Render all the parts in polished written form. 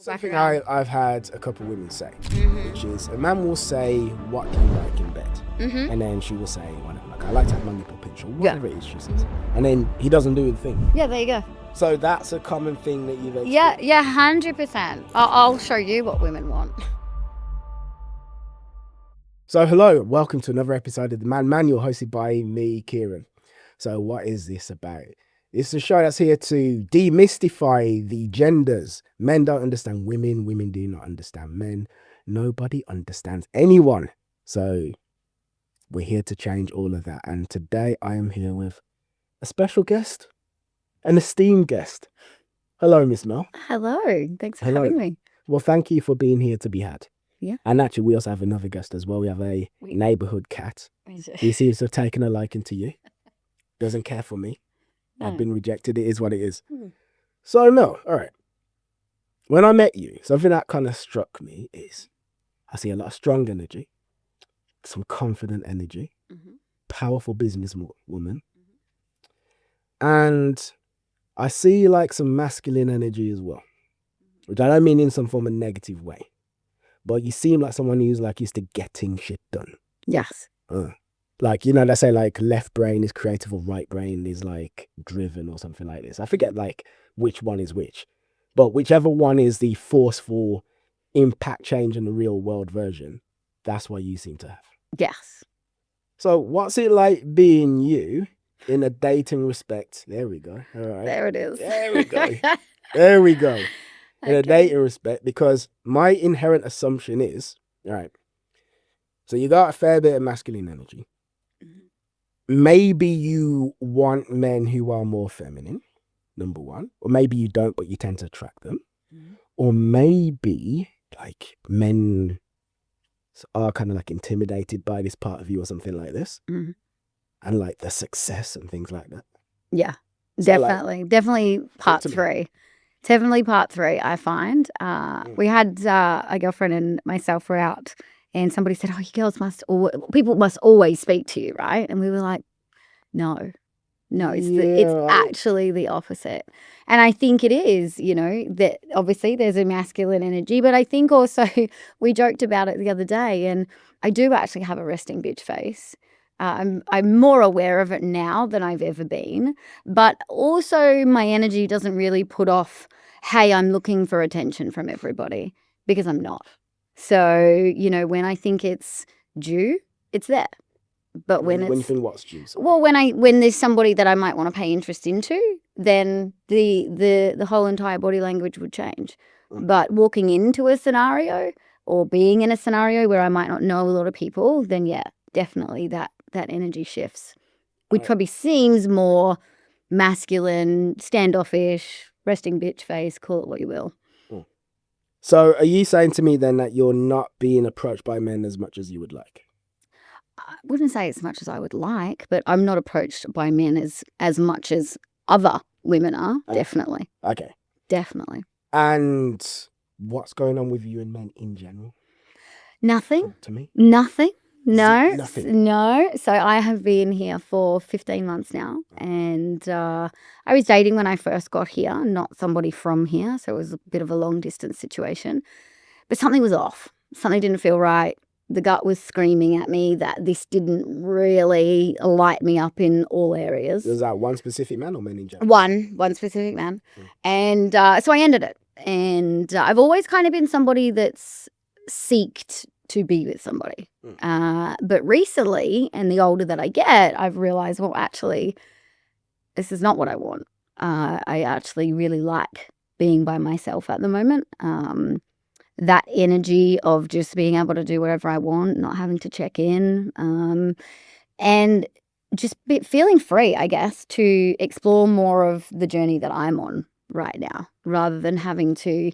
Something I've had a couple women say, which is a man will say, "What do you like in bed?" And then she will say, "Whatever, like I like to have my nipple pinch," or whatever it is she says. And then he doesn't do the thing. Yeah, there you go. So that's a common thing that you've experienced. Yeah, 100%. I'll show you what women want. So hello, welcome to another episode of The Man Manual, hosted by me, Kieran. So what is this about? It's a show that's here to demystify the genders. Men don't understand women, women do not understand men. Nobody understands anyone. So we're here to change all of that. And today I am here with a special guest, an esteemed guest. Hello, Miss Mel. Hello. Thanks for having me. Well, thank you for being here to be had. Yeah. And actually, we also have another guest as well. We have a neighbourhood cat. He seems to have taken a liking to you. Doesn't care for me. No. I've been rejected. It is what it is. So, Mel, all right. When I met you, something that kind of struck me is I see a lot of strong energy, some confident energy, powerful businesswoman, and I see like some masculine energy as well, which I don't mean in some form of negative way. But you seem like someone who's like used to getting shit done. Yes. Like, you know, they say like left brain is creative or right brain is like driven or something like this. I forget like which one is which. But whichever one is the forceful impact change in the real world version, that's what you seem to have. Yes. So what's it like being you in a dating respect? There we go. All right. There it is. There we go. There we go. In a dating respect, because my inherent assumption is, all right, so you got a fair bit of masculine energy. Maybe you want men who are more feminine, number one. Or maybe you don't, but you tend to attract them. Or maybe like men are kind of like intimidated by this part of you or something like this. And like the success and things like that. Yeah, definitely. Like, definitely part three. Definitely part three, I find. We had a girlfriend and myself were out and somebody said, "Oh, you girls people must always speak to you, right?" And we were like, no, it's actually the opposite. And I think it is, you know, that obviously there's a masculine energy, but I think also we joked about it the other day and I do actually have a resting bitch face. I'm more aware of it now than I've ever been, but also my energy doesn't really put off, hey, I'm looking for attention from everybody, because I'm not. So, you know, when I think it's due, it's there. But when you think what's due? Well, when there's somebody that I might want to pay interest into, then the whole entire body language would change. But walking into a scenario or being in a scenario where I might not know a lot of people, then yeah, definitely that energy shifts, which probably seems more masculine, standoffish, resting bitch face, call it what you will. So are you saying to me then that you're not being approached by men as much as you would like? I wouldn't say as much as I would like, but I'm not approached by men as much as other women are, definitely. Okay. Definitely. And what's going on with you and men in general? Nothing. Talk to me. Nothing. No. Nothing. No. So I have been here for 15 months now. And I was dating when I first got here, not somebody from here. So it was a bit of a long distance situation. But something was off. Something didn't feel right. The gut was screaming at me that this didn't really light me up in all areas. Was that one specific man or men in general? One specific man. And so I ended it. And I've always kind of been somebody that's seeked to be with somebody. But recently, and the older that I get, I've realized, well, actually, this is not what I want. I actually really like being by myself at the moment. That energy of just being able to do whatever I want, not having to check in, and just feeling free, I guess, to explore more of the journey that I'm on right now, rather than having to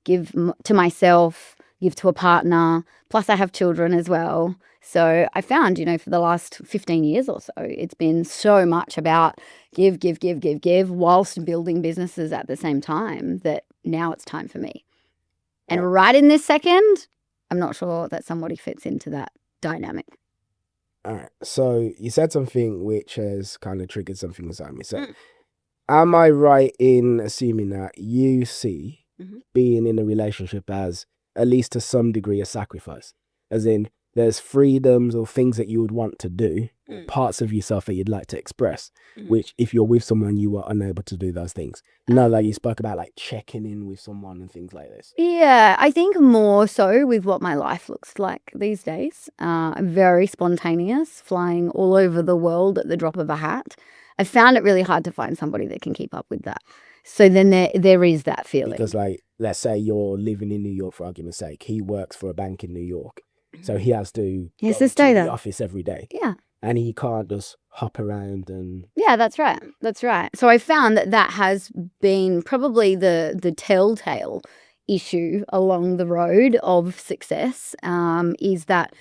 give to myself, give to a partner. Plus I have children as well. So I found, you know, for the last 15 years or so, it's been so much about give, whilst building businesses at the same time, that now it's time for me. And right in this second, I'm not sure that somebody fits into that dynamic. All right. So you said something which has kind of triggered something inside me. So am I right in assuming that you see being in a relationship as, at least to some degree, a sacrifice. As in, there's freedoms or things that you would want to do, or parts of yourself that you'd like to express, which if you're with someone, you are unable to do those things. No, like you spoke about, like checking in with someone and things like this. Yeah, I think more so with what my life looks like these days. I'm very spontaneous, flying all over the world at the drop of a hat. I found it really hard to find somebody that can keep up with that. So then there is that feeling. Because, like, let's say you're living in New York, for argument's sake. He works for a bank in New York. So he has to go stay to there. the office every day. Yeah. And he can't just hop around and... Yeah, that's right. That's right. So I found that has been probably the telltale issue along the road of success, is that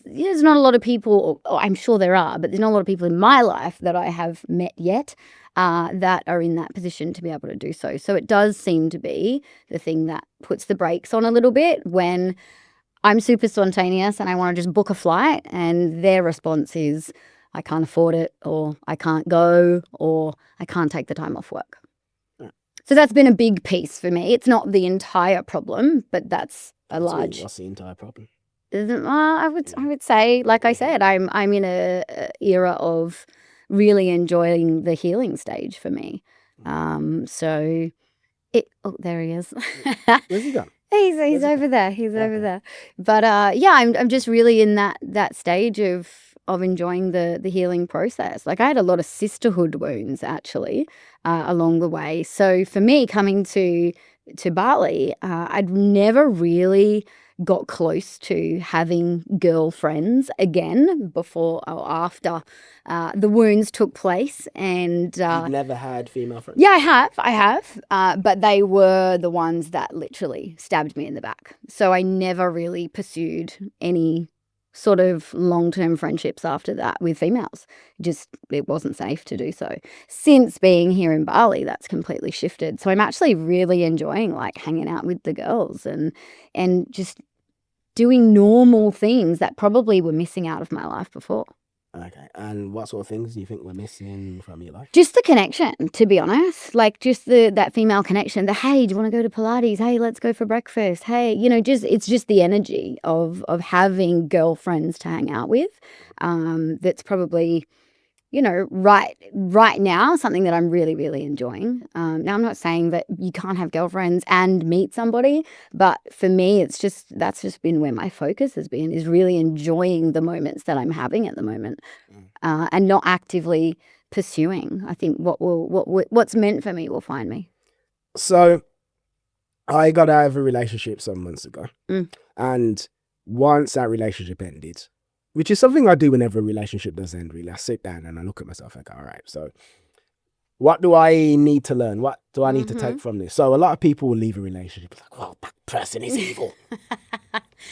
there's not a lot of people, or I'm sure there are, but there's not a lot of people in my life that I have met yet that are in that position to be able to do so. So it does seem to be the thing that puts the brakes on a little bit when I'm super spontaneous and I want to just book a flight, and their response is, I can't afford it, or I can't go, or I can't take the time off work. So that's been a big piece for me. It's not the entire problem, but that's large. What's the entire problem? I would say, like I said, I'm in a era of really enjoying the healing stage for me. So there he is. Where's he gone? He's over there. He's over there. But yeah, I'm just really in that stage of enjoying the healing process. Like I had a lot of sisterhood wounds actually along the way. So for me, coming to Bali, I'd never really got close to having girlfriends again before or after the wounds took place. And you've never had female friends? Yeah, I have. But they were the ones that literally stabbed me in the back. So I never really pursued any sort of long-term friendships after that with females. Just it wasn't safe to do so. Since being here in Bali, that's completely shifted. So I'm actually really enjoying like hanging out with the girls and just doing normal things that probably were missing out of my life before. Okay. And what sort of things do you think were missing from your life? Just the connection, to be honest. Like just that female connection. The, hey, do you want to go to Pilates? Hey, let's go for breakfast. Hey, it's just the energy of having girlfriends to hang out with. That's probably, right now, something that I'm really, really enjoying. Now, I'm not saying that you can't have girlfriends and meet somebody, but for me, that's just been where my focus has been, is really enjoying the moments that I'm having at the moment, and not actively pursuing. I think what's meant for me will find me. So, I got out of a relationship some months ago, and once that relationship ended, which is something I do whenever a relationship does end, really. I sit down and I look at myself like, all right, so what do I need to learn? What do I need to take from this? So a lot of people will leave a relationship like, well, that person is evil.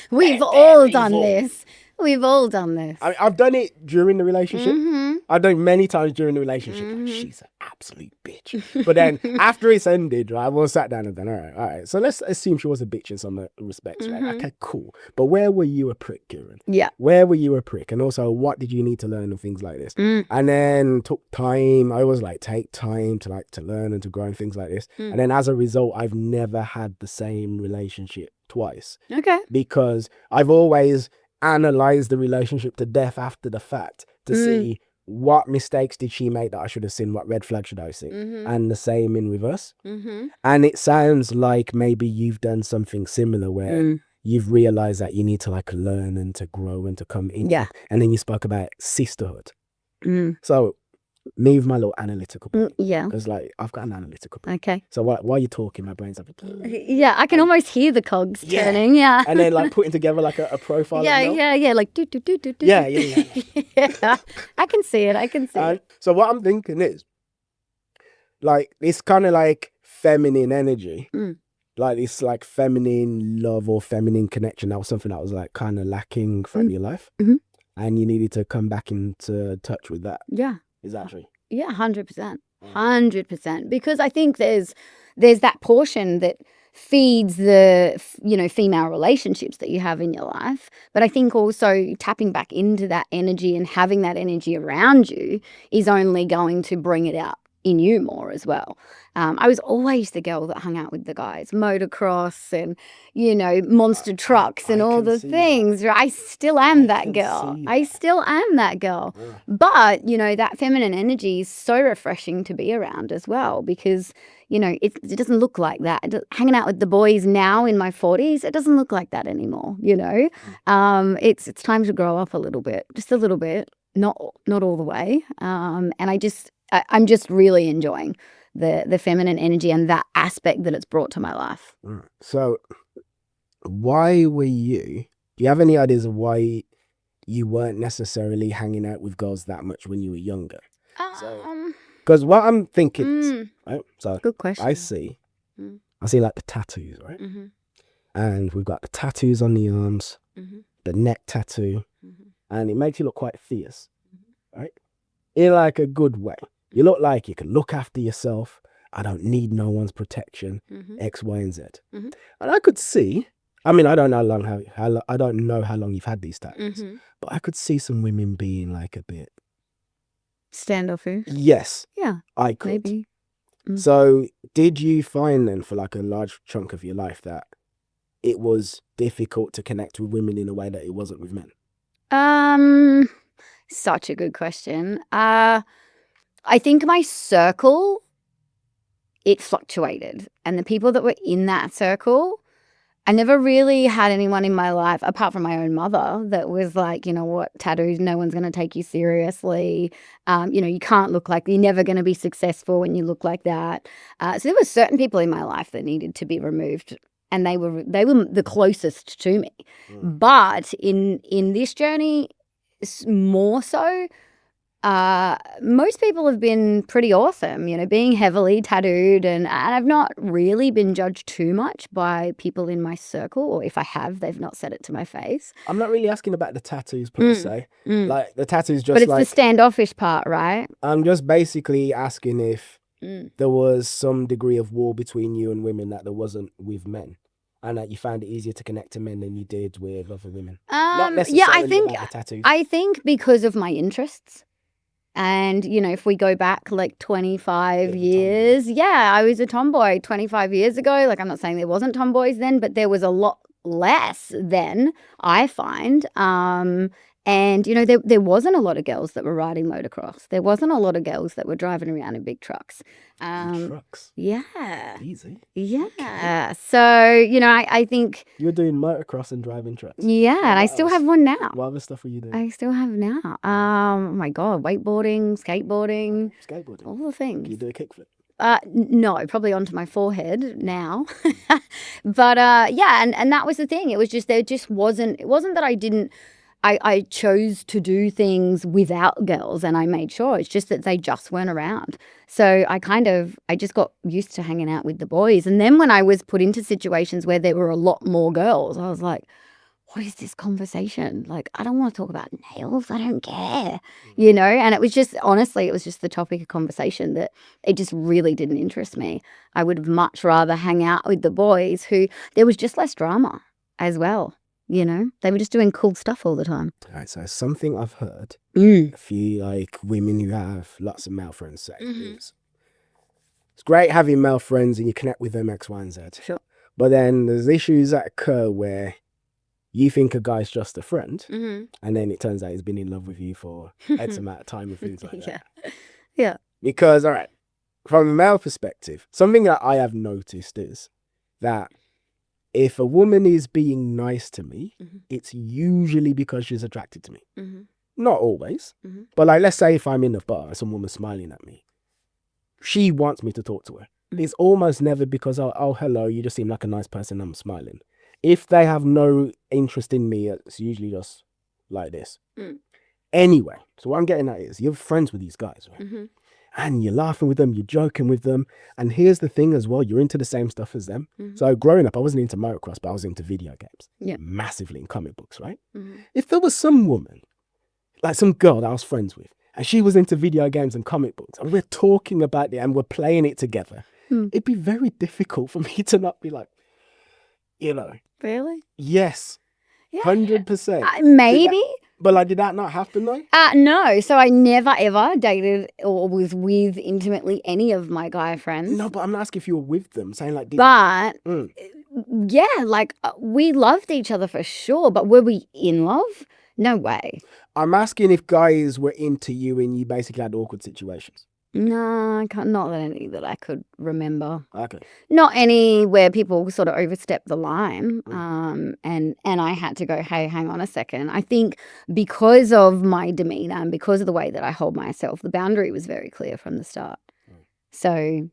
We've all done this. We've all done this. I've done it during the relationship. I've done it many times during the relationship. Like, she's an absolute bitch. But then after it's ended, right, I sat down and done, all right. So let's assume she was a bitch in some respects, right? Okay, cool. But where were you a prick, Kieran? Yeah. Where were you a prick? And also, what did you need to learn and things like this? And then took time. I always like take time to learn and to grow and things like this. And then as a result, I've never had the same relationship twice. Okay. Because I've always analyze the relationship to death after the fact to see what mistakes did she make that I should have seen, what red flags should I see, and the same in reverse. And it sounds like maybe you've done something similar where you've realized that you need to like learn and to grow and to come in. Yeah. And then you spoke about sisterhood. So me with my little analytical brain. Yeah. Because like I've got an analytical brain. Okay. So while you're talking, my brain's like, yeah, I can almost hear the cogs turning. Yeah. And then like putting together like a profile. Yeah. Like do. Yeah. Yeah. I can see it. So what I'm thinking is, like, it's kind of like feminine energy. Like this like feminine love or feminine connection. That was something that was like kind of lacking from your life. And you needed to come back into touch with that. Yeah. Is that true? Yeah, 100%. 100%. Because I think there's that portion that feeds the, female relationships that you have in your life. But I think also tapping back into that energy and having that energy around you is only going to bring it out in you more as well. I was always the girl that hung out with the guys, motocross and, monster trucks and all the things. I still am that girl. I still am that girl. But, that feminine energy is so refreshing to be around as well because, it doesn't look like that. Hanging out with the boys now in my 40s, it doesn't look like that anymore, It's time to grow up a little bit, just a little bit, not all the way. And I'm just really enjoying the feminine energy and that aspect that it's brought to my life. So why were do you have any ideas of why you weren't necessarily hanging out with girls that much when you were younger? Because what I'm thinking is, right? So good question. I see like the tattoos, right? Mm-hmm. And we've got the tattoos on the arms, the neck tattoo, and it makes you look quite fierce, right? In like a good way. You look like you can look after yourself. I don't need no one's protection, X, Y, and Z. And I could see, I mean, I don't know I don't know how long you've had these tattoos, but I could see some women being like a bit standoffish. Yes. Yeah. I could. Maybe. So did you find then for like a large chunk of your life that it was difficult to connect with women in a way that it wasn't with men? Such a good question. I think my circle, it fluctuated. And the people that were in that circle, I never really had anyone in my life, apart from my own mother, that was like, tattoos, no one's going to take you seriously. You can't look like, you're never going to be successful when you look like that. So there were certain people in my life that needed to be removed. And they were the closest to me. But in this journey, more so, most people have been pretty awesome, being heavily tattooed, and I've not really been judged too much by people in my circle, or if I have, they've not said it to my face. I'm not really asking about the tattoos per se. Like the tattoos just but it's the standoffish part, right? I'm just basically asking if there was some degree of war between you and women that there wasn't with men. And that you found it easier to connect to men than you did with other women. Not necessarily about the tattoos. I think because of my interests. And, if we go back like 25 years, I was a tomboy 25 years ago. Like, I'm not saying there wasn't tomboys then, but there was a lot less then, I find. And, there wasn't a lot of girls that were riding motocross. There wasn't a lot of girls that were driving around in big trucks. Trucks? Yeah. Easy. Yeah. Okay. So, I think... You were doing motocross and driving trucks? Yeah, and I still have one now. What other stuff were you doing? I still have now. Oh, my God. Wakeboarding, skateboarding. Skateboarding? All the things. Can you do a kickflip? No, probably onto my forehead now. But, and that was the thing. It was just, it wasn't that I chose to do things without girls and I made sure. It's just that they just weren't around. So I just got used to hanging out with the boys. And then when I was put into situations where there were a lot more girls, I was like, what is this conversation? Like, I don't want to talk about nails. I don't care, And it was just, honestly, it was just the topic of conversation that it just really didn't interest me. I would much rather hang out with the boys who, there was just less drama as well. They were just doing cool stuff all the time. All right, so something I've heard, a few like women who have lots of male friends say is, it's great having male friends and you connect with them X, Y, and Z. Sure. But then there's issues that occur where you think a guy's just a friend, and then it turns out he's been in love with you for X amount of time and things like that. Yeah. Because, all right, from a male perspective, something that I have noticed is that if a woman is being nice to me, it's usually because she's attracted to me. Not always. But like, let's say if I'm in a bar and some woman's smiling at me, she wants me to talk to her. It's almost never because, oh, hello, you just seem like a nice person, I'm smiling. If they have no interest in me, it's usually just like this. Anyway, so what I'm getting at is you're friends with these guys, right? And you're laughing with them, you're joking with them. And here's the thing as well, you're into the same stuff as them. So growing up, I wasn't into motocross, but I was into video games. Yeah. Massively in comic books, right? If there was some woman, like some girl that I was friends with, and she was into video games and comic books, and we're talking about it and we're playing it together, it'd be very difficult for me to not be like, Really? Yes. Yeah. 100%. Maybe. But like, did that not happen though? No. So I never ever dated or was with intimately any of my guy friends. No, but I'm not asking if you were with them. Saying like, But yeah, like we loved each other for sure. But were we in love? No way. I'm asking if guys were into you and you basically had awkward situations. No, I can't. Not any that I could remember. Okay. Not any where people sort of overstepped the line. And I had to go, hey, hang on a second. I think because of my demeanor and because of the way that I hold myself, the boundary was very clear from the start. So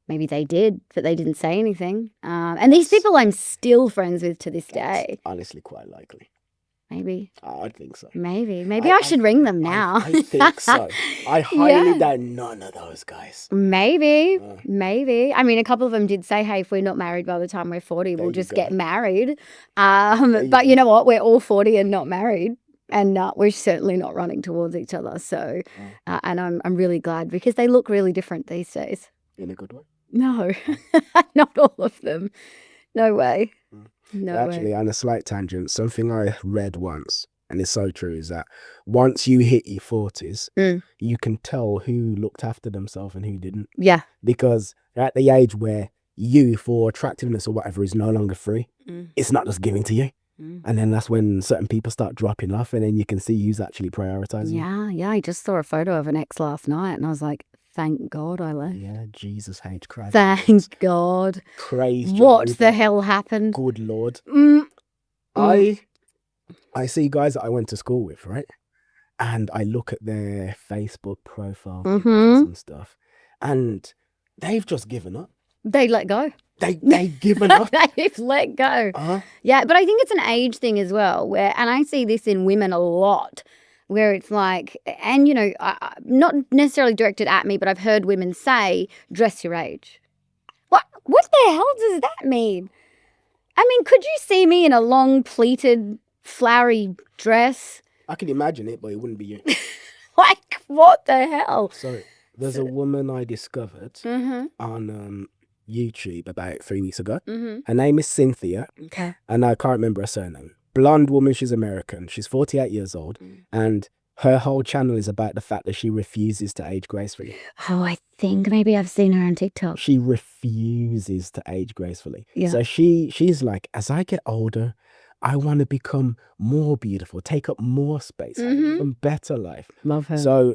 maybe they did, but they didn't say anything. And these people I'm still friends with to this day. Honestly, quite likely. Maybe. I think so. Maybe I should ring them now. I think so. I highly doubt none of those guys. Maybe. I mean, a couple of them did say, hey, if we're not married by the time we're 40, we'll just get married. But you know what? We're all 40 and not married. And we're certainly not running towards each other. So, and I'm really glad because they look really different these days. In a good way? No, not all of them. No way. No Actually, way. on a slight tangent, something I read once, and it's so true, is that once you hit your 40s, you can tell who looked after themselves and who didn't. Yeah. Because you're at the age where you, for attractiveness or whatever, is no longer free. It's not just given to you. And then that's when certain people start dropping off, and then you can see who's actually prioritizing. Yeah. I just saw a photo of an ex last night, and I was like, thank God I left. Yeah, Jesus H. Christ. Thank God. Praise what Jehovah. the hell happened? Good Lord. I see guys that I went to school with, right? And I look at their Facebook profile pictures and stuff, and they've just given up. They let go. They've given up. They've let go. Yeah, but I think it's an age thing as well, and I see this in women a lot, where it's like, and you know, not necessarily directed at me, but I've heard women say, dress your age. What the hell does that mean? I mean, could you see me in a long pleated flowery dress? I can imagine it, but it wouldn't be you. Like, what the hell? So there's a woman I discovered on YouTube about 3 weeks ago. Her name is Cynthia. Okay. And I can't remember her surname. Blonde woman, she's American. She's 48 years old. And her whole channel is about the fact that she refuses to age gracefully. Oh, I think maybe I've seen her on TikTok. She refuses to age gracefully. Yeah. So she's like, as I get older, I want to become more beautiful, take up more space, have an even better life. Love her. So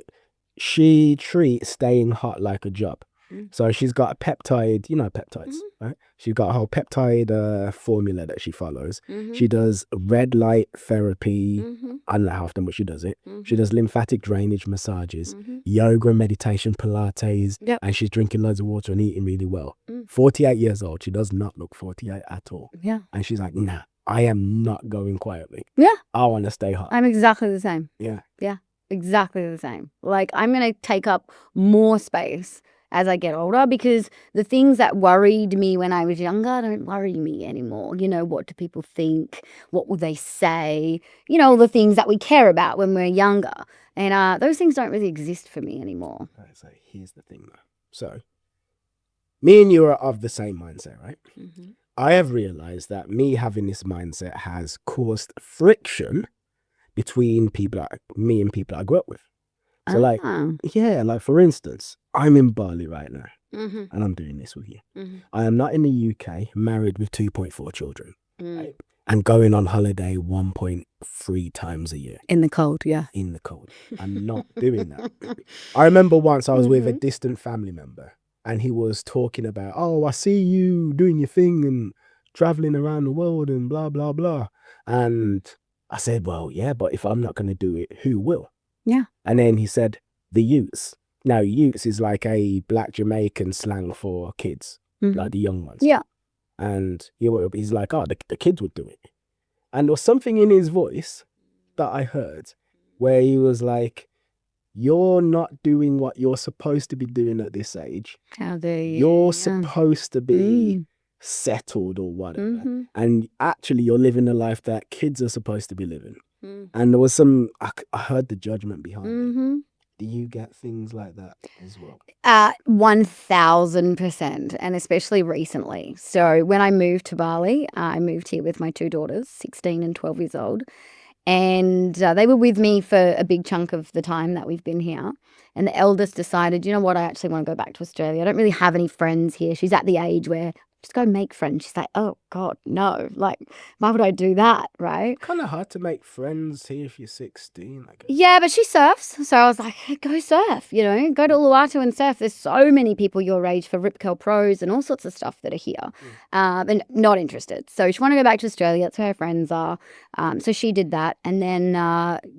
she treats staying hot like a job. So she's got a peptide, you know peptides, right? She's got a whole peptide formula that she follows. She does red light therapy. I don't know how often, but she does it. She does lymphatic drainage massages, yoga, meditation, Pilates, and she's drinking loads of water and eating really well. 48 years old. She does not look 48 at all. Yeah. And she's like, nah, I am not going quietly. Yeah. I want to stay hot. I'm exactly the same. Yeah. Yeah. Exactly the same. Like, I'm going to take up more space as I get older, because the things that worried me when I was younger don't worry me anymore. You know, what do people think? What will they say? You know, all the things that we care about when we're younger. And those things don't really exist for me anymore. Right, so here's the thing though. So me and you are of the same mindset, right? I have realized that me having this mindset has caused friction between me and people I grew up with. So like, yeah, like for instance, I'm in Bali right now and I'm doing this with you. I am not in the UK, married with 2.4 children, right? And going on holiday 1.3 times a year. In the cold, yeah. In the cold. I'm not doing that. I remember once I was with a distant family member and he was talking about, oh, I see you doing your thing and traveling around the world and blah, blah, blah. And I said, well, yeah, but if I'm not going to do it, who will? Yeah. And then he said, the youths. Now, youths is like a black Jamaican slang for kids, like the young ones. Yeah. And he's like, oh, the kids would do it. And there was something in his voice that I heard where he was like, you're not doing what you're supposed to be doing at this age. How dare you? You're supposed to be settled or whatever. And actually, you're living a life that kids are supposed to be living. And there was I heard the judgment behind it. Do you get things like that as well? 1000%, and especially recently. So when I moved to Bali, I moved here with my two daughters, 16 and 12 years old. And they were with me for a big chunk of the time that we've been here. And the eldest decided, you know what, I actually want to go back to Australia. I don't really have any friends here. She's at the age where just go make friends. She's like, oh, God, no. Like, why would I do that, right? Kind of hard to make friends here if you're 16, I guess. Yeah, but she surfs. So I was like, hey, go surf, you know, go to Uluwatu and surf. There's so many people your age for Rip Curl Pros and all sorts of stuff that are here. And not interested. So she wanted to go back to Australia. That's where her friends are. So she did that. And then,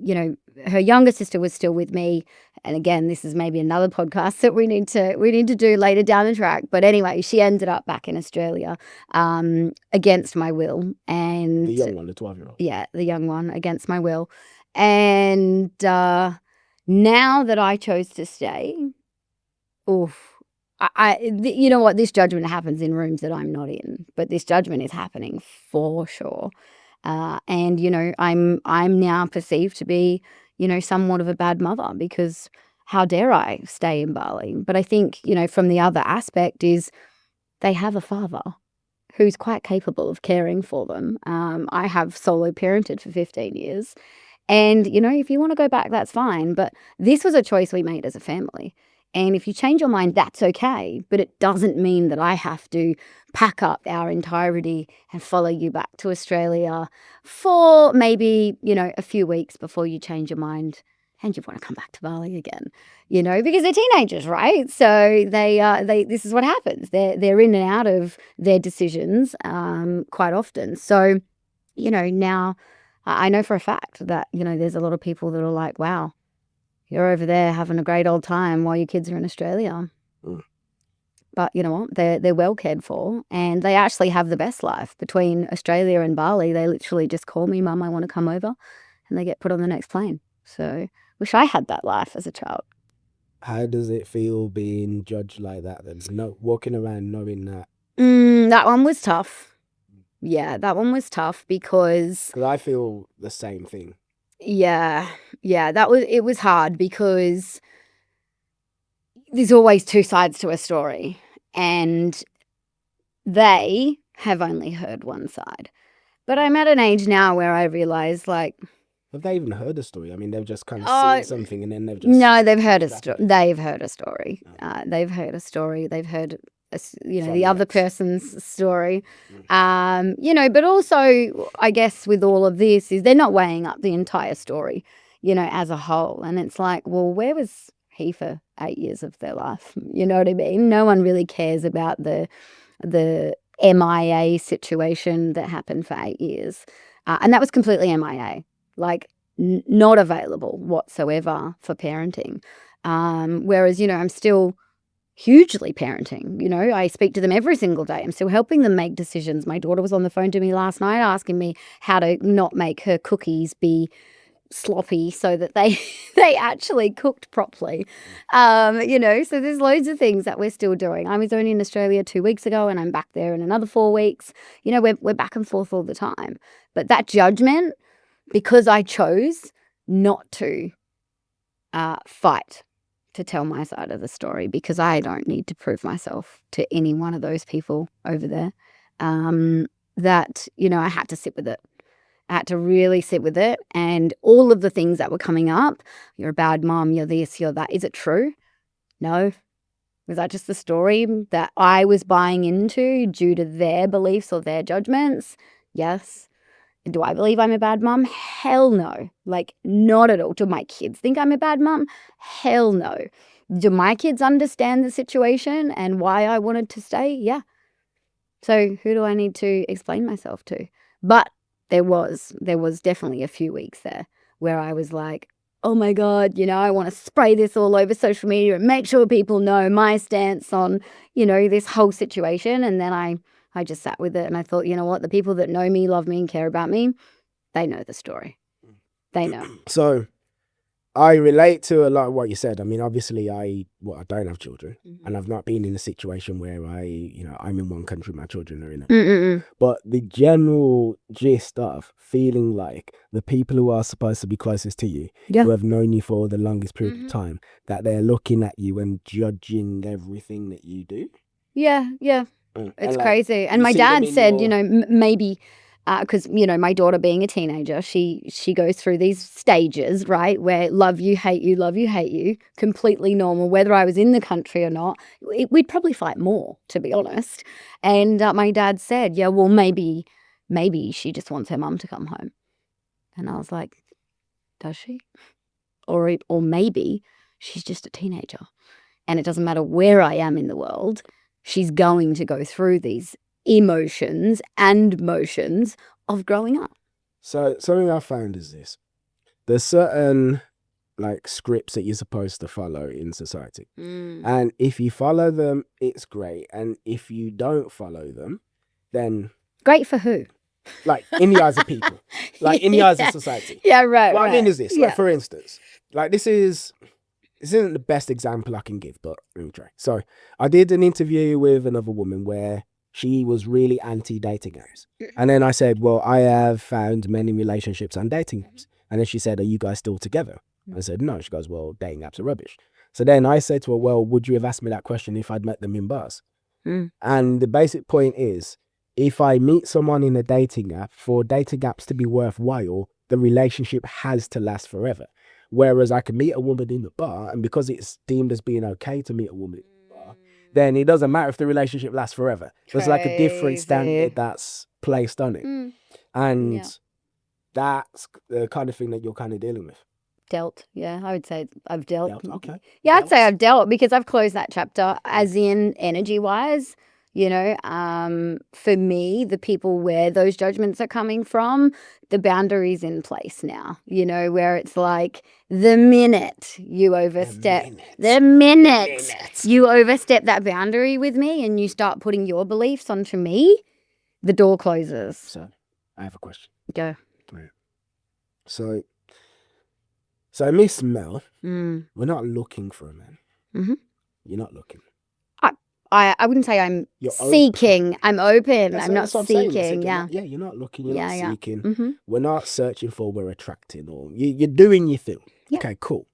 you know, her younger sister was still with me. And again, this is maybe another podcast that we need to do later down the track. But anyway, she ended up back in Australia against my will. And the young one, the 12-year-old. Yeah, the young one, against my will. And now that I chose to stay, you know what? This judgment happens in rooms that I'm not in, but this judgment is happening for sure. And you know, I'm now perceived to be, you know, somewhat of a bad mother because how dare I stay in Bali? But I think, you know, from the other aspect is they have a father who's quite capable of caring for them. I have solo parented for 15 years. And, you know, if you want to go back, that's fine. But this was a choice we made as a family. And if you change your mind, that's okay. But it doesn't mean that I have to pack up our entirety and follow you back to Australia for maybe, you know, a few weeks before you change your mind and you want to come back to Bali again, you know, because they're teenagers, right? So they this is what happens. They're in and out of their decisions quite often. So, you know, now I know for a fact that, you know, there's a lot of people that are like, wow, you're over there having a great old time while your kids are in Australia. But you know what? They're well cared for and they actually have the best life between Australia and Bali. They literally just call me, Mum, I want to come over, and they get put on the next plane. So wish I had that life as a child. How does it feel being judged like that then? Walking around knowing that? That one was tough. Yeah, that one was tough because I feel the same thing. Yeah, it was hard because there's always two sides to a story and they have only heard one side. But I'm at an age now where I realize, like, have they even heard a story? I mean, they've just kind of seen something and then they've just... No, they've heard a story. They've heard a story. They've heard a story. They've heard, you know, the other person's story. You know, but also, I guess with all of this is they're not weighing up the entire story, you know, as a whole. And it's like, well, where was he for 8 years of their life? You know what I mean? No one really cares about the MIA situation that happened for 8 years. And that was completely MIA. Like, not available whatsoever for parenting. Whereas, you know, I'm still hugely parenting. You know, I speak to them every single day. I'm still helping them make decisions. My daughter was on the phone to me last night asking me how to not make her cookies be sloppy so that they actually cooked properly. You know, so there's loads of things that we're still doing. I was only in Australia 2 weeks ago and I'm back there in another 4 weeks. You know, we're back and forth all the time. But that judgment, because I chose not to fight to tell my side of the story, because I don't need to prove myself to any one of those people over there, that, you know, I had to sit with it. I had to really sit with it. And all of the things that were coming up, you're a bad mom, you're this, you're that. Is it true? No. Was that just the story that I was buying into due to their beliefs or their judgments? Yes. Do I believe I'm a bad mom? Hell no. Like, not at all. Do my kids think I'm a bad mom? Hell no. Do my kids understand the situation and why I wanted to stay? Yeah. So who do I need to explain myself to? But there was definitely a few weeks there where I was like, oh my God, you know, I want to spray this all over social media and make sure people know my stance on, you know, this whole situation. And then I just sat with it and I thought, you know what, the people that know me, love me and care about me, they know the story. They know. So I relate to a lot of what you said. I mean, obviously I don't have children and I've not been in a situation where I'm in one country, my children are in it. But the general gist of feeling like the people who are supposed to be closest to you, who have known you for the longest period of time, that they're looking at you and judging everything that you do. Yeah. It's crazy. And my dad said, you know, maybe because, my daughter being a teenager, she goes through these stages, right, where love you, hate you, completely normal. Whether I was in the country or not, we'd probably fight more, to be honest. And my dad said, yeah, well, maybe she just wants her mum to come home. And I was like, does she? Or maybe she's just a teenager. And it doesn't matter where I am in the world, she's going to go through these emotions and motions of growing up. So something I found is this. There's certain scripts that you're supposed to follow in society. And if you follow them, it's great. And if you don't follow them, then... Great for who? In the eyes of people. In the eyes of society. Yeah, right. What right. I mean is this. For instance, this isn't the best example I can give, but let me try. So I did an interview with another woman where she was really anti-dating apps. And then I said, well, I have found many relationships on dating apps. And then she said, are you guys still together? I said, no. She goes, well, dating apps are rubbish. So then I said to her, well, would you have asked me that question if I'd met them in bars? And the basic point is, if I meet someone in a dating app, for dating apps to be worthwhile, the relationship has to last forever. Whereas I can meet a woman in the bar, and because it's deemed as being okay to meet a woman in the bar, then it doesn't matter if the relationship lasts forever. There's a different standard that's placed on it. And that's the kind of thing that you're kind of dealing with. Dealt. Yeah, I would say I've dealt. Okay. Yeah, I'd say I've dealt because I've closed that chapter, as in energy-wise. For me, the people where those judgments are coming from, the boundaries in place now, where it's like the minute you overstep, you overstep that boundary with me and you start putting your beliefs onto me, the door closes. So, I have a question. Go. Right. So Miss Mel, we're not looking for a man. Mm-hmm. You're not looking. I wouldn't say I'm seeking. Open. I'm open. I'm not seeking. You're not looking. You're not seeking. Mm-hmm. We're not searching for. We're attracting. Or you're doing your thing. Yeah. Okay, cool.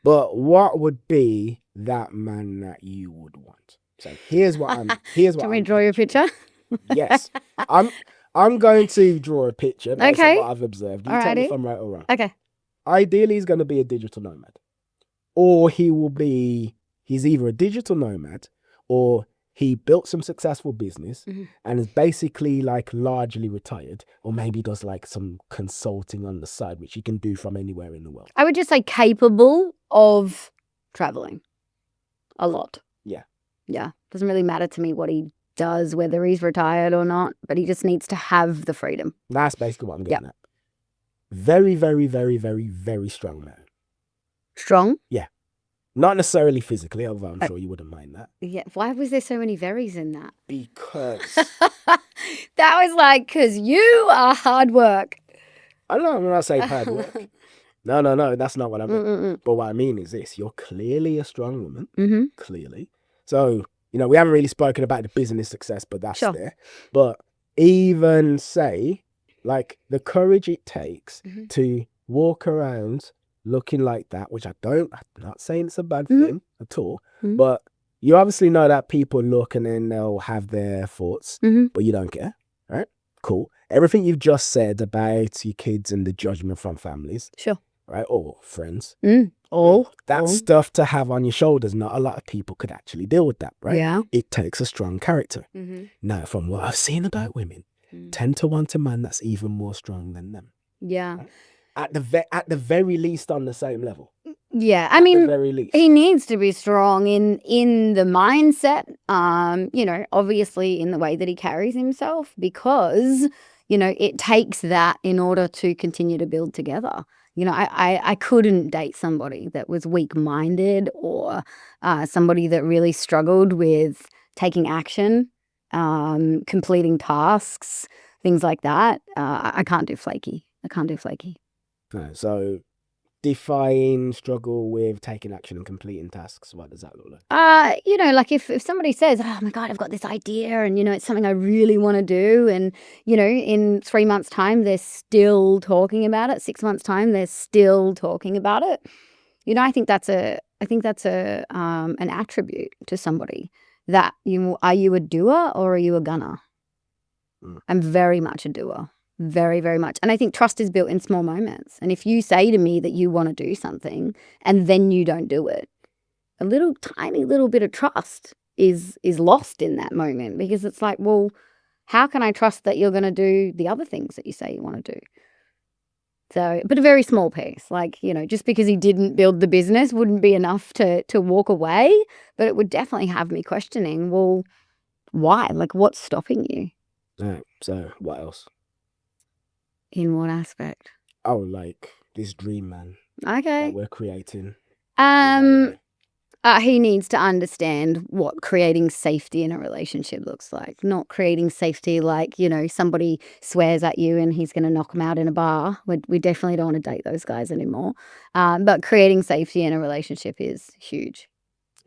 But what would be that man that you would want? So here's what I'm. Here's what. Can we draw your picture? Yes, I'm going to draw a picture based on what I've observed. You tell me if I'm right or wrong. Okay. Ideally, he's going to be a digital nomad, or he's either a digital nomad, or he built some successful business and is basically largely retired, or maybe does some consulting on the side, which he can do from anywhere in the world. I would just say capable of traveling a lot. Yeah. Yeah. Doesn't really matter to me what he does, whether he's retired or not, but he just needs to have the freedom. That's basically what I'm getting at. Very, very, very, very, very strong man. Strong? Yeah. Not necessarily physically, although I'm sure you wouldn't mind that. Yeah. Why was there so many verys in that? Because... that was because you are hard work. I don't know when I say hard work. No, that's not what I mean. But what I mean is this. You're clearly a strong woman. Mm-hmm. Clearly. So, we haven't really spoken about the business success, but that's there. But even say, the courage it takes to walk around looking like that, which I'm not saying it's a bad thing at all, but you obviously know that people look and then they'll have their thoughts, but you don't care, right? Cool. Everything you've just said about your kids and the judgment from families, right, or friends, stuff to have on your shoulders. Not a lot of people could actually deal with that, right? Yeah. It takes a strong character. Now, from what I've seen about women, tend to want a man that's even more strong than them. Yeah. Right? At the very least on the same level. Yeah, I mean, very least. He needs to be strong in the mindset, obviously in the way that he carries himself, because, it takes that in order to continue to build together. I couldn't date somebody that was weak-minded or somebody that really struggled with taking action, completing tasks, things like that. I can't do flaky. So, define struggle with taking action and completing tasks. What does that look like? If somebody says, oh my God, I've got this idea and, it's something I really want to do. And, in 3 months' time, they're still talking about it. 6 months' time, they're still talking about it. I think that's an attribute to somebody that are you a doer or are you a gunner? I'm very much a doer. very, very much. And I think trust is built in small moments. And if you say to me that you want to do something and then you don't do it, a little tiny little bit of trust is lost in that moment, because it's like, well, how can I trust that you're going to do the other things that you say you want to do? So, but a very small piece, like, just because he didn't build the business wouldn't be enough to walk away, but it would definitely have me questioning, well, why? Like, what's stopping you? Right. So what else? In what aspect? Oh, like this dream man Okay. that we're creating. He needs to understand what creating safety in a relationship looks like. Not creating safety like, somebody swears at you and he's going to knock them out in a bar. We definitely don't want to date those guys anymore. But creating safety in a relationship is huge.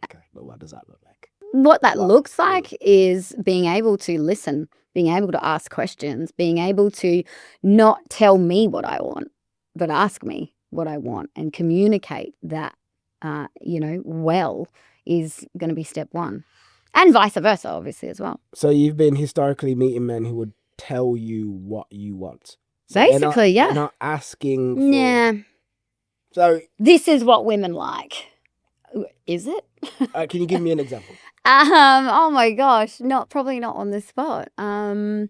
Okay, but what does that look like? What that looks like is being able to listen, being able to ask questions, being able to not tell me what I want, but ask me what I want and communicate that. Well is going to be step one, and vice versa, obviously, as well. So you've been historically meeting men who would tell you what you want. So basically, they're not asking for... Yeah. So this is what women like. Is it? Can you give me an example? Oh my gosh, probably not on the spot. I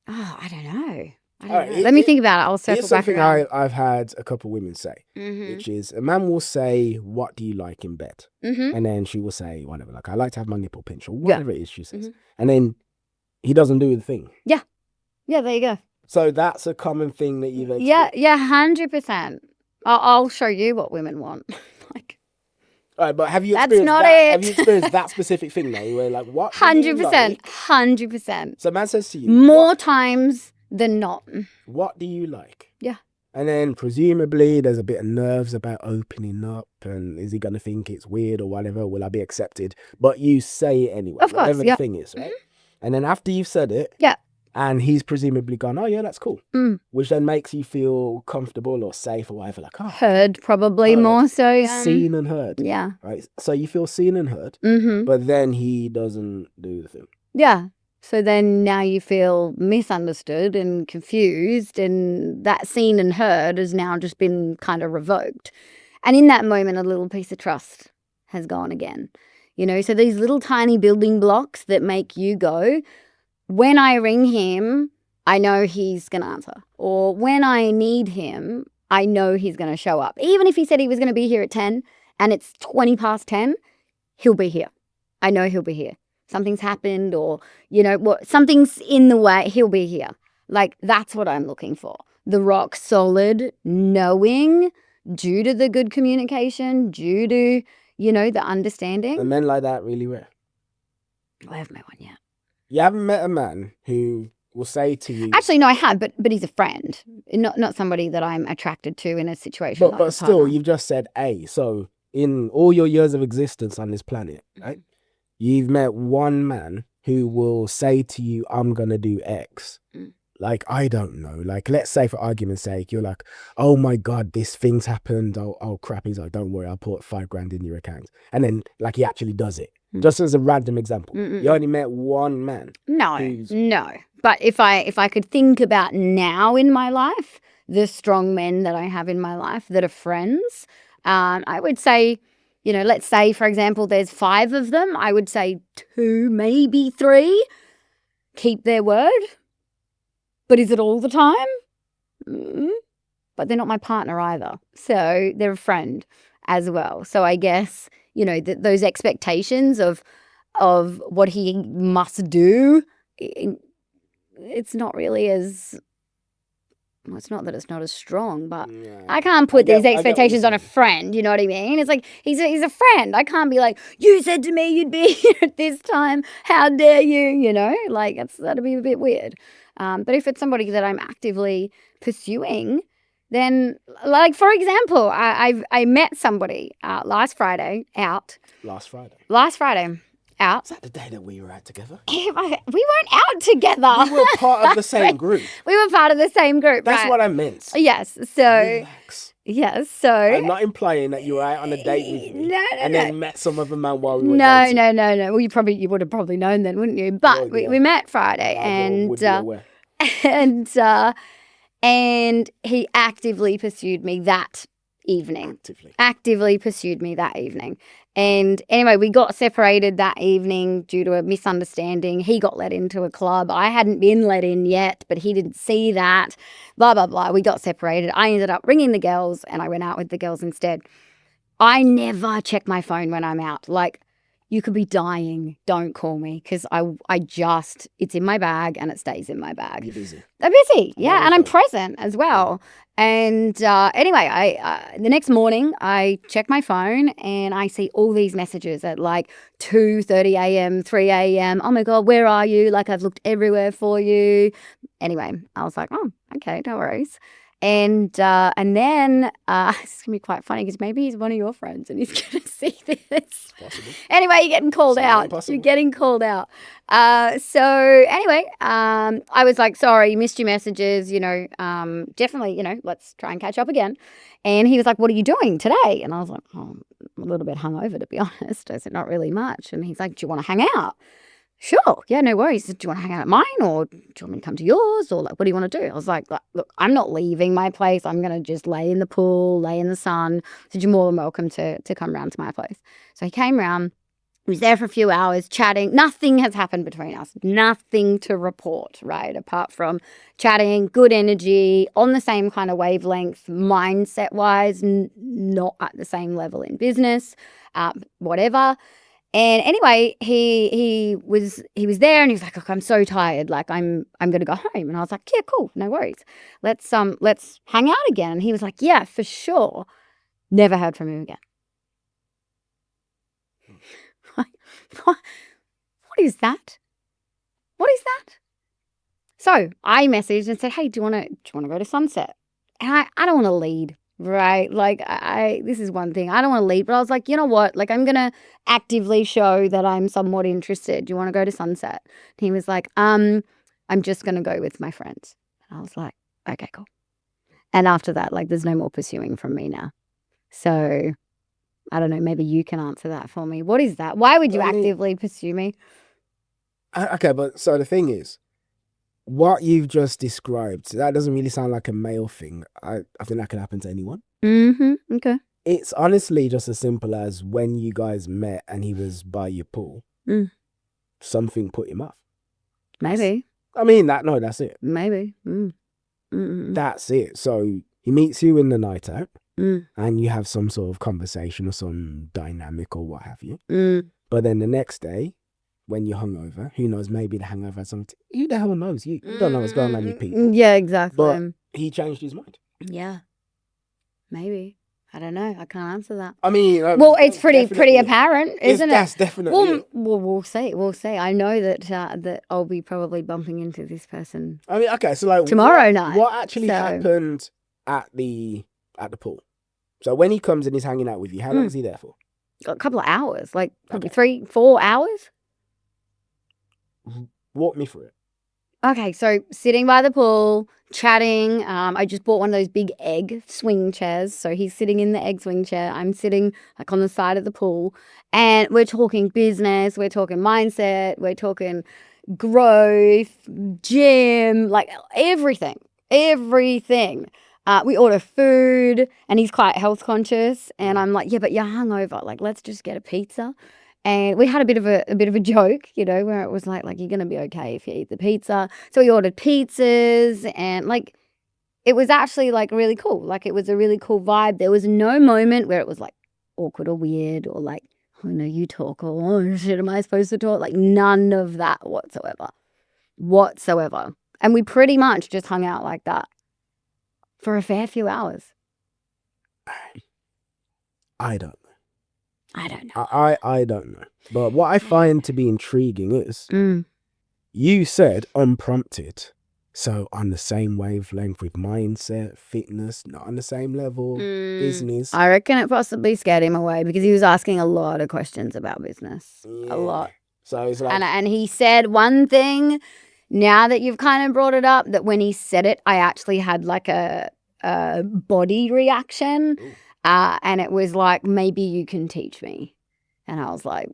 don't know. Let me think about it. I'll circle back around. Here's something I've had a couple women say, which is a man will say, "What do you like in bed?" And then she will say, whatever, like, "I like to have my nipple pinched," or whatever it is she says. And then he doesn't do the thing. Yeah, there you go. So that's a common thing that you've experienced. Yeah, 100%. I'll show you what women want. Like, all right, but have you experienced that specific thing though? Where like, what? 100%, 100%. So man says to you, more times than not. What do you like? Yeah. And then presumably there's a bit of nerves about opening up, and is he going to think it's weird or whatever? Will I be accepted? But you say it anyway. Of course, whatever the thing is, right? And then after you've said it, and he's presumably gone, "Oh yeah, that's cool," which then makes you feel comfortable or safe or whatever. Like, oh, heard, probably more so. Seen and heard. Yeah. Right. So you feel seen and heard, but then he doesn't do the thing. Yeah. So then now you feel misunderstood and confused, and that seen and heard has now just been kind of revoked. And in that moment, a little piece of trust has gone again. So these little tiny building blocks that make you go, when I ring him, I know he's going to answer. Or when I need him, I know he's going to show up. Even if he said he was going to be here at 10 and it's 20 past 10, he'll be here. I know he'll be here. Something's happened, or, something's in the way, he'll be here. Like, that's what I'm looking for. The rock solid knowing, due to the good communication, due to, the understanding. And men like that really rare. I haven't met one yet. You haven't met a man who will say to you... Actually, no, I have, but he's a friend. Not somebody that I'm attracted to in a situation like But still, you've just said A. So, in all your years of existence on this planet, right? You've met one man who will say to you, "I'm going to do X." Like, I don't know. Like, let's say for argument's sake, you're like, "Oh my God, this thing's happened. Oh crap." He's like, "Don't worry, I'll put $5,000 in your account." And then, like, he actually does it. Just as a random example. You only met one man. No. But if I could think about now in my life, the strong men that I have in my life that are friends, I would say... let's say, for example, there's 5 of them. I would say 2, maybe 3 keep their word. But is it all the time? But they're not my partner either. So they're a friend as well. So I guess, those expectations of what he must do, it's not really as... Well, it's not that it's not as strong, but I can't put these expectations on a friend. You know what I mean? It's like, he's a friend. I can't be like, "You said to me you'd be here at this time. How dare you?" Like, that'd be a bit weird. But if it's somebody that I'm actively pursuing, then, like, for example, I met somebody last Friday out. Last Friday? Last Friday. Out. Is that the day that we were out together? We weren't out together. We were part of the same group. We were part of the same group. That's what I meant. Yes. So. Relax. Yes. So. I'm not implying that you were out on a date with me. No. Then met some other man while we were dating. No. Well, you would have probably known then, wouldn't you? But we met Friday, and and he actively pursued me that evening. Actively pursued me that evening. And anyway, we got separated that evening due to a misunderstanding. He got let into a club. I hadn't been let in yet, but he didn't see that. Blah, blah, blah. We got separated. I ended up ringing the girls and I went out with the girls instead. I never check my phone when I'm out. Like, you could be dying. Don't call me because it's in my bag and it stays in my bag. You're busy. I'm busy, yeah, and I'm present as well. And anyway, the next morning I check my phone and I see all these messages at like 2:30 a.m., 3 a.m. Oh my God, where are you? Like, I've looked everywhere for you. Anyway, I was like, oh, okay, no worries. And then it's gonna be quite funny because maybe he's one of your friends and he's gonna see this. Possible. Anyway, you're getting called out. You're getting called out. So anyway, I was like, sorry, you missed your messages. Definitely, let's try and catch up again. And he was like, what are you doing today? And I was like, oh, I'm a little bit hungover, to be honest. I said, not really much. And he's like, do you want to hang out? Sure. Yeah, no worries. Do you want to hang out at mine or do you want me to come to yours or like, what do you want to do? I was like, look, I'm not leaving my place. I'm going to just lay in the pool, lay in the sun. So you're more than welcome to come round to my place. So he came round. He was there for a few hours chatting. Nothing has happened between us. Nothing to report, right? Apart from chatting, good energy, on the same kind of wavelength, mindset-wise, not at the same level in business, whatever. And anyway, he was there and he was like, look, I'm so tired. Like, I'm going to go home. And I was like, yeah, cool. No worries. Let's hang out again. And he was like, yeah, for sure. Never heard from him again. What is that? What is that? So I messaged and said, hey, do you want to go to Sunset? And I don't want to lead, right? Like, this is one thing. I don't want to lead, but I was like, you know what? Like, I'm going to actively show that I'm somewhat interested. Do you want to go to Sunset? And he was like, I'm just going to go with my friends. And I was like, okay, cool. And after that, like, there's no more pursuing from me now. So I don't know, maybe you can answer that for me. What is that? Why would you actively pursue me? Okay, but so the thing is, what you've just described, that doesn't really sound like a male thing. I think that can happen to anyone. Mm-hmm. Okay. It's honestly just as simple as when you guys met and he was by your pool, something put him off. Maybe. That's it. Maybe. That's it. So he meets you in the night out and you have some sort of conversation or some dynamic or what have you. But then the next day, when you're hungover, who knows, maybe the hangover has something. Who the hell knows? You don't know what's going on with people. Yeah, exactly. But he changed his mind. Yeah. Maybe. I don't know. I can't answer that. Well, it's pretty apparent, isn't it? That's definitely Well, we'll see. We'll see. I know that I'll be probably bumping into this person. Okay, so like tomorrow night. What actually happened at the pool? So when he comes and he's hanging out with you, how long is he there for? A couple of hours, like probably 3-4 hours. Walk me through it. Okay, so sitting by the pool, chatting. I just bought one of those big egg swing chairs. So he's sitting in the egg swing chair. I'm sitting like on the side of the pool. And we're talking business. We're talking mindset. We're talking growth, gym, like everything. Everything. We order food and he's quite health conscious. And I'm like, yeah, but you're hungover. Like, let's just get a pizza. And we had a bit of a joke, where it was like you're going to be okay if you eat the pizza. So we ordered pizzas and like, it was actually like really cool. Like, it was a really cool vibe. There was no moment where it was like awkward or weird or like, oh no, you talk or oh shit, am I supposed to talk? Like, none of that whatsoever. And we pretty much just hung out like that for a fair few hours. I don't know. I don't know. But what I find to be intriguing is you said unprompted. So on the same wavelength with mindset, fitness, not on the same level, business. I reckon it possibly scared him away because he was asking a lot of questions about business. Yeah. A lot. So it's like... And he said one thing, now that you've kind of brought it up, that when he said it, I actually had like a body reaction. And it was like, maybe you can teach me. And I was like,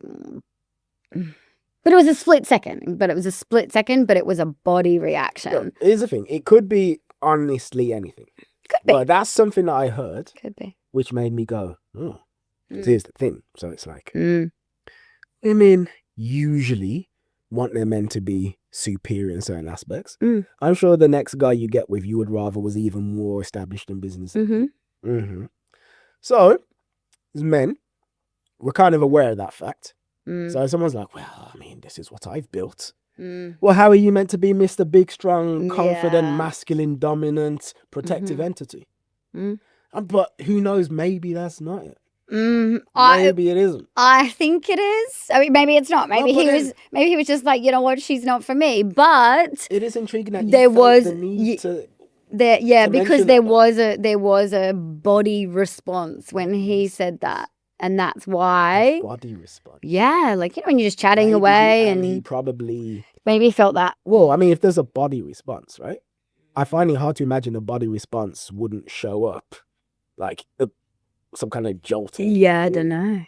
But it was a split second. But it was a body reaction. Here's the thing. It could be honestly anything. Could be. But that's something that I heard. Could be. Which made me go, oh. Here's the thing. So it's like, women usually want their men to be superior in certain aspects. I'm sure the next guy you get with, you would rather was even more established in business. So, as men, we're kind of aware of that fact. So someone's like, well, I mean, this is what I've built. Well, how are you meant to be Mr. Big, strong, confident, masculine, dominant, protective entity? But who knows? Maybe that's not it. Maybe it isn't. I think it is. I mean, maybe it's not. Maybe he was just like, you know what, she's not for me. But it is intriguing that there was the need to. Because there was a body response when he said that. And that's why. Body response. Yeah, like, when you're just chatting away and he probably. Maybe he felt that. Well, I mean, if there's a body response, right? I find it hard to imagine a body response wouldn't show up like some kind of jolting. Yeah, I don't know.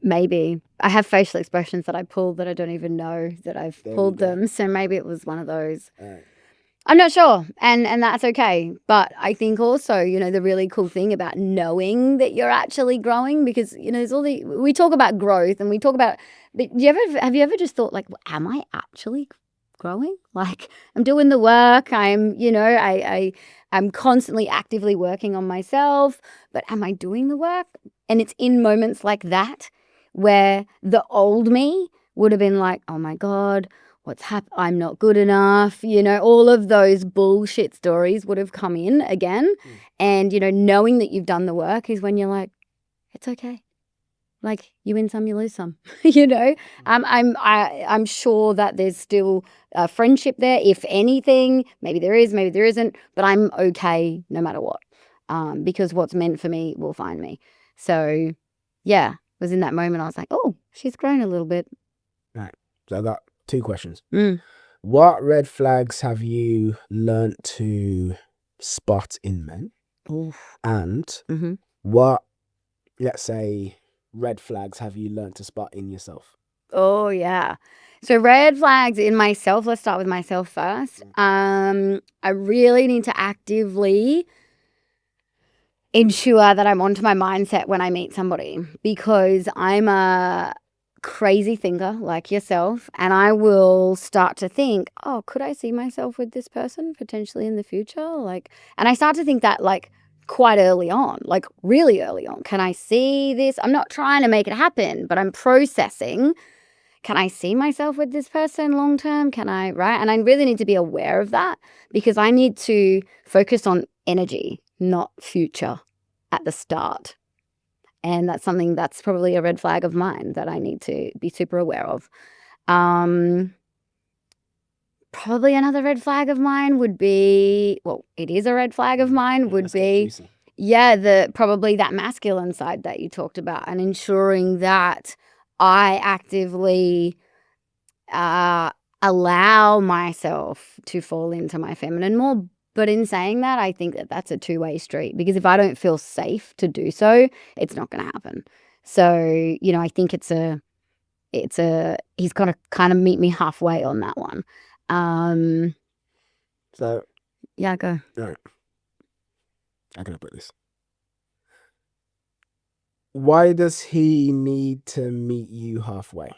Maybe. I have facial expressions that I pulled that I don't even know that I've pulled them. So maybe it was one of those. I'm not sure, and that's okay. But I think also, the really cool thing about knowing that you're actually growing, because there's we talk about growth and we talk about. But have you ever just thought, like, well, am I actually growing? Like, I'm doing the work. I'm I'm constantly actively working on myself. But am I doing the work? And it's in moments like that where the old me would have been like, oh my God, what's happened? I'm not good enough. All of those bullshit stories would have come in again. And, knowing that you've done the work is when you're like, it's okay. Like, you win some, you lose some, I'm sure that there's still a friendship there. If anything, maybe there is, maybe there isn't, but I'm okay no matter what. Because what's meant for me will find me. So, yeah, it was in that moment I was like, oh, she's grown a little bit. Right. So I got 2 questions. What red flags have you learnt to spot in men? And what, let's say, red flags have you learnt to spot in yourself? Oh, yeah. So red flags in myself, let's start with myself first. I really need to actively ensure that I'm onto my mindset when I meet somebody, because I'm a crazy thinker like yourself, and I will start to think, oh, could I see myself with this person potentially in the future? And I start to think that quite early on, like really early on. Can I see this? I'm not trying to make it happen, but I'm processing. Can I see myself with this person long term? Can I, right? And I really need to be aware of that, because I need to focus on energy, not future at the start. And that's something that's probably a red flag of mine that I need to be super aware of. Probably another red flag of mine would be, well, it is a red flag of mine, would be, probably that masculine side that you talked about, and ensuring that I actively allow myself to fall into my feminine more. But in saying that, I think that that's a two-way street, because if I don't feel safe to do so, it's not going to happen. So, I think he's got to kind of meet me halfway on that one. So, yeah, go. All right. How can I put this? Why does he need to meet you halfway?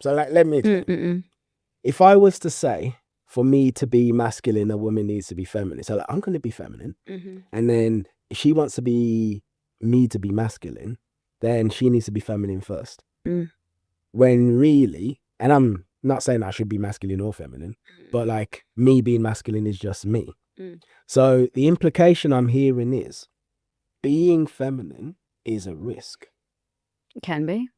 So, let me explain. If I was to say, for me to be masculine, a woman needs to be feminine. So, I'm going to be feminine. And then if she wants to be me to be masculine, then she needs to be feminine first. When really, and I'm not saying I should be masculine or feminine, but me being masculine is just me. So the implication I'm hearing is being feminine is a risk. It can be.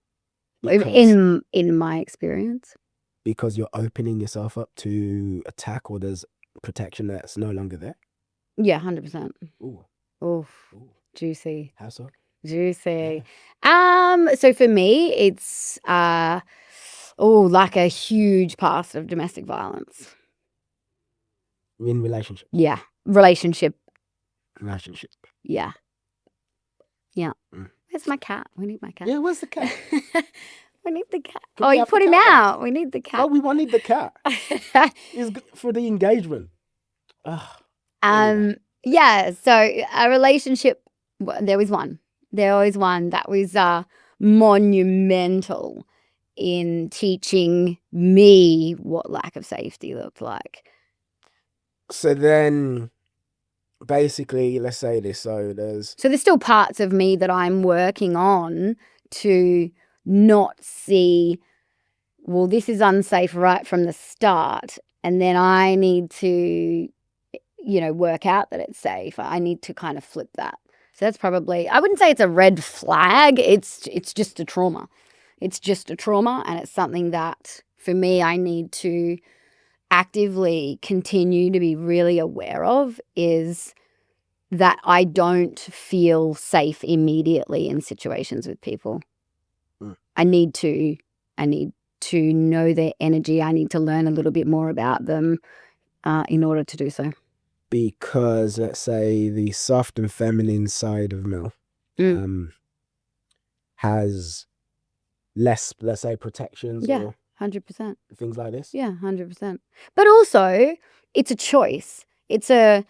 In my experience. Because you're opening yourself up to attack, or there's protection that's no longer there. Yeah, 100%. Ooh. Juicy. How so? Juicy. Yeah. So for me, it's like a huge past of domestic violence. In relationship? Yeah. Relationship. Yeah. Where's my cat? We need my cat. Yeah, where's the cat? We need the cat. Can Oh, we you have put the him cat back? out. We need the cat. No, we wanted the cat. It's good for the engagement. Yeah, so a relationship, there was one. There was one that was monumental in teaching me what lack of safety looked like. So then, basically, let's say this. So there's still parts of me that I'm working on to not see, well, this is unsafe right from the start, and then I need to, work out that it's safe. I need to kind of flip that. So that's probably, I wouldn't say it's a red flag. It's just a trauma. It's just a trauma, and it's something that, for me, I need to actively continue to be really aware of, is that I don't feel safe immediately in situations with people. I need to know their energy. I need to learn a little bit more about them in order to do so. Because, let's say, the soft and feminine side of Mel has less, let's say, protections or 100%. things like this. Yeah, 100%. But also, it's a choice. It's an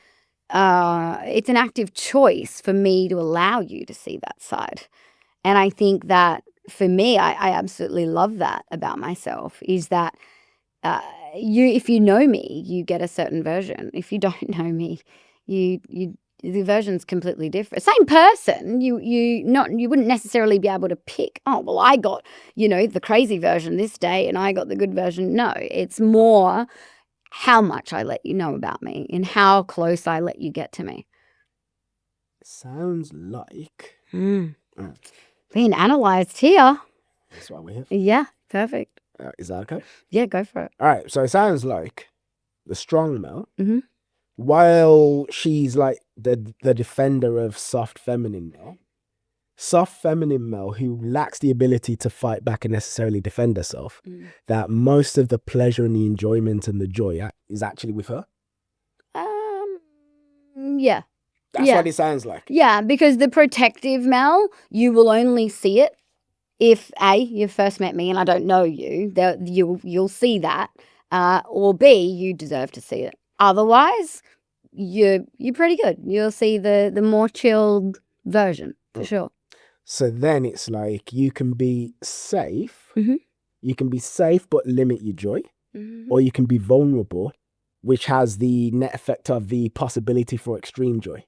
active choice for me to allow you to see that side. And I think that, for me, I absolutely love that about myself, is that if you know me, you get a certain version. If you don't know me, the version's completely different. Same person, you wouldn't necessarily be able to pick, oh, well, I got, the crazy version this day and I got the good version. No, it's more how much I let you know about me and how close I let you get to me. Sounds like being analysed here. That's why we're here. Yeah, perfect. Is that okay? Yeah, go for it. All right, so it sounds like the strong Mel, while she's like the defender of soft feminine Mel, who lacks the ability to fight back and necessarily defend herself, that most of the pleasure and the enjoyment and the joy is actually with her. Yeah. That's what it sounds like. Yeah, because the protective Mel, you will only see it if A, you first met me and I don't know you. You'll see that, or B, you deserve to see it. Otherwise, you're pretty good. You'll see the more chilled version for sure. So then it's like you can be safe. You can be safe but limit your joy, or you can be vulnerable, which has the net effect of the possibility for extreme joy.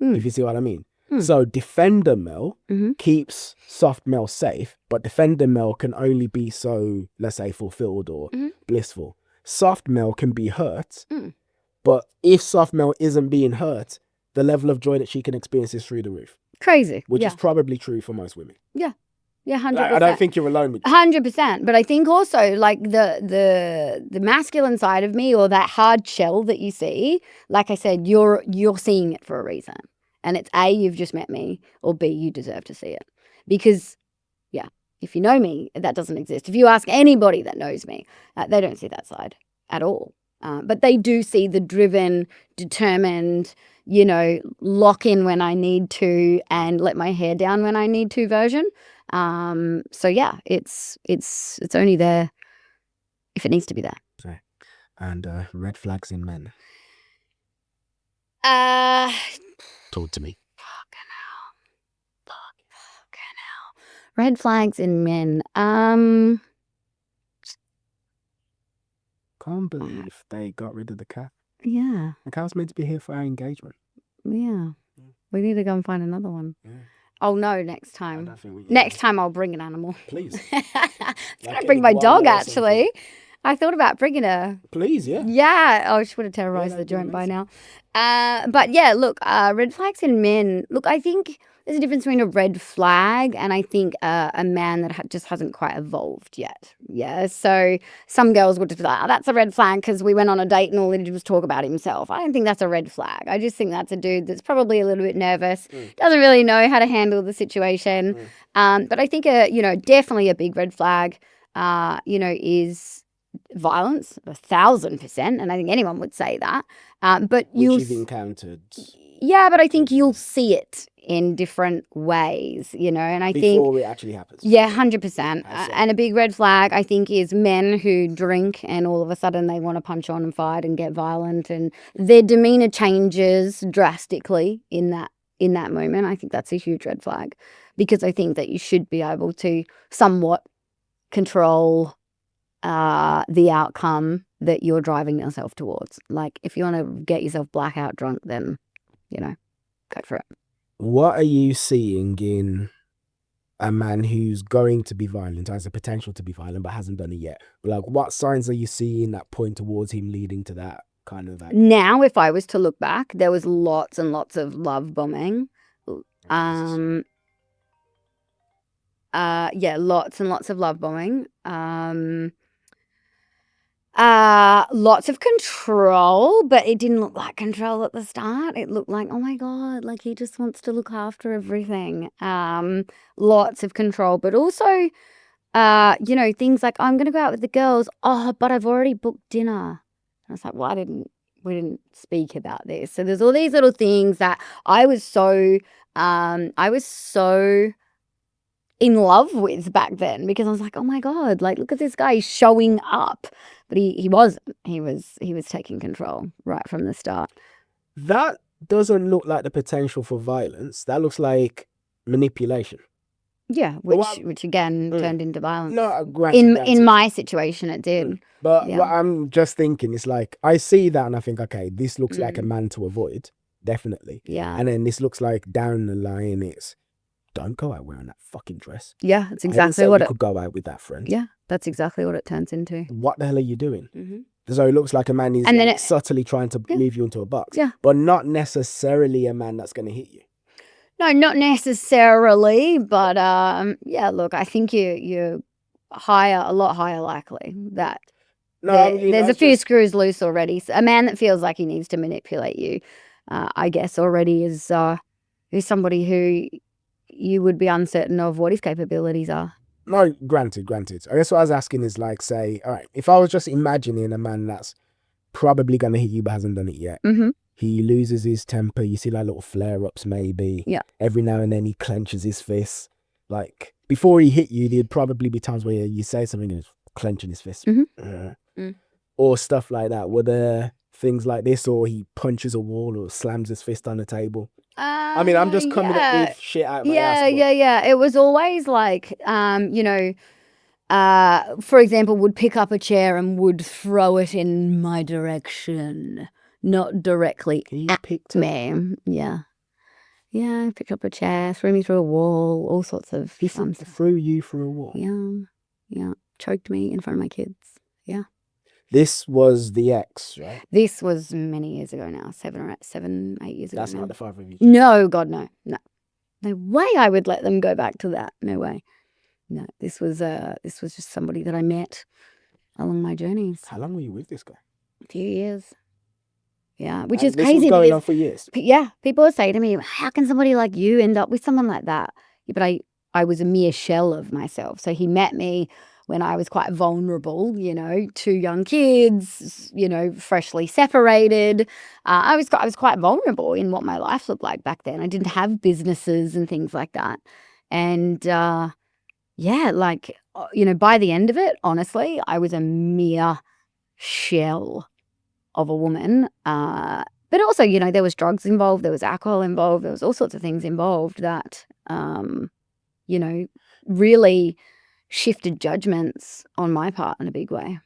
If you see what I mean. So defender Mel keeps soft Mel safe, but defender Mel can only be so, let's say, fulfilled or blissful. Soft Mel can be hurt, but if soft Mel isn't being hurt, the level of joy that she can experience is through the roof. Crazy. Which is probably true for most women. Yeah. Yeah, 100%. I don't think you're alone with that. 100%. But I think also, like, the masculine side of me, or that hard shell that you see, like I said, you're seeing it for a reason. And it's A, you've just met me, or B, you deserve to see it. Because, yeah, if you know me, that doesn't exist. If you ask anybody that knows me, they don't see that side at all. But they do see the driven, determined, lock in when I need to and let my hair down when I need to version. So yeah, it's only there if it needs to be there. Sorry. And red flags in men. Talk to me. Fucking hell. Red flags in men. Can't believe they got rid of the cat. Yeah. The cat was meant to be here for our engagement. Yeah. We need to go and find another one. Yeah. Oh no, next time. Next time I'll bring an animal. Please. I was going to bring my dog, actually. I thought about bringing her. Please, yeah. Yeah. Oh, she would have terrorized the joint by now. But yeah, look, red flags in men. Look, I think there's a difference between a red flag and I think a man that just hasn't quite evolved yet. Yeah. So some girls would just be like, oh, that's a red flag because we went on a date and all he did was talk about himself. I don't think that's a red flag. I just think that's a dude that's probably a little bit nervous, doesn't really know how to handle the situation. But I think, definitely a big red flag, is violence, 1,000%, and I think anyone would say that. But Which you've encountered. Yeah, but I think you'll see it in different ways, and I think before it actually happens. Yeah, 100%. And a big red flag, I think, is men who drink and all of a sudden they want to punch on and fight and get violent, and their demeanor changes drastically in that moment. I think that's a huge red flag, because I think that you should be able to somewhat control the outcome that you're driving yourself towards. Like, if you want to get yourself blackout drunk, then, go for it. What are you seeing in a man who's going to be violent, has the potential to be violent, but hasn't done it yet? Like, what signs are you seeing that point towards him leading to that kind of act? Now, if I was to look back, there was lots and lots of love bombing. Lots and lots of love bombing. Lots of control, but it didn't look like control at the start. It looked like, oh my God, like he just wants to look after everything. Lots of control, but also, things like, I'm going to go out with the girls. Oh, but I've already booked dinner. And I was like, well, we didn't speak about this. So there's all these little things that I was so in love with back then, because I was like, oh my God, like, look at this guy showing up. But he wasn't. He was taking control right from the start. That doesn't look like the potential for violence. That looks like manipulation. Yeah, which again turned into violence. No, granted. In my situation, it did. But what I'm just thinking is, like, I see that and I think, okay, this looks like a man to avoid, definitely. Yeah. And then this looks like down the line it's, don't go out wearing that fucking dress. Yeah, that's exactly what it could go out with that friend. Yeah, that's exactly what it turns into. What the hell are you doing? So it looks like a man is subtly trying to leave you into a box. Yeah. But not necessarily a man that's going to hit you. No, not necessarily, but look, I think you're a lot higher likely that there's a few screws loose already. So a man that feels like he needs to manipulate you, I guess already is somebody who you would be uncertain of what his capabilities are. No, granted. I guess what I was asking is, like, say, all right, if I was just imagining a man that's probably going to hit you but hasn't done it yet. He loses his temper. You see, like, little flare-ups maybe. Yeah. Every now and then he clenches his fist. Like, before he hit you, there'd probably be times where you say something and he's clenching his fist. Or stuff like that. Were there things like this, or he punches a wall or slams his fist on the table? I mean, I'm just coming up with shit out of my ass. Yeah. It was always like, for example, would pick up a chair and would throw it in my direction, not directly at me. Yeah. Yeah, picked up a chair, threw me through a wall, all sorts of fun stuff. Threw you through a wall? Yeah. Choked me in front of my kids. Yeah. This was the ex, right? This was many years ago now, 8 years ago. That's not the father of you. No, God, no. No way I would let them go back to that. No way. No, this was just somebody that I met along my journeys. How long were you with this guy? A few years. Yeah, which is this crazy. Was going on for years. Yeah, people would say to me, how can somebody like you end up with someone like that? Yeah, but I was a mere shell of myself. So he met me when I was quite vulnerable, 2 young kids, freshly separated. I was quite vulnerable in what my life looked like back then. I didn't have businesses and things like that. And by the end of it, honestly, I was a mere shell of a woman. But also, there was drugs involved, there was alcohol involved, there was all sorts of things involved that, really shifted judgments on my part in a big way.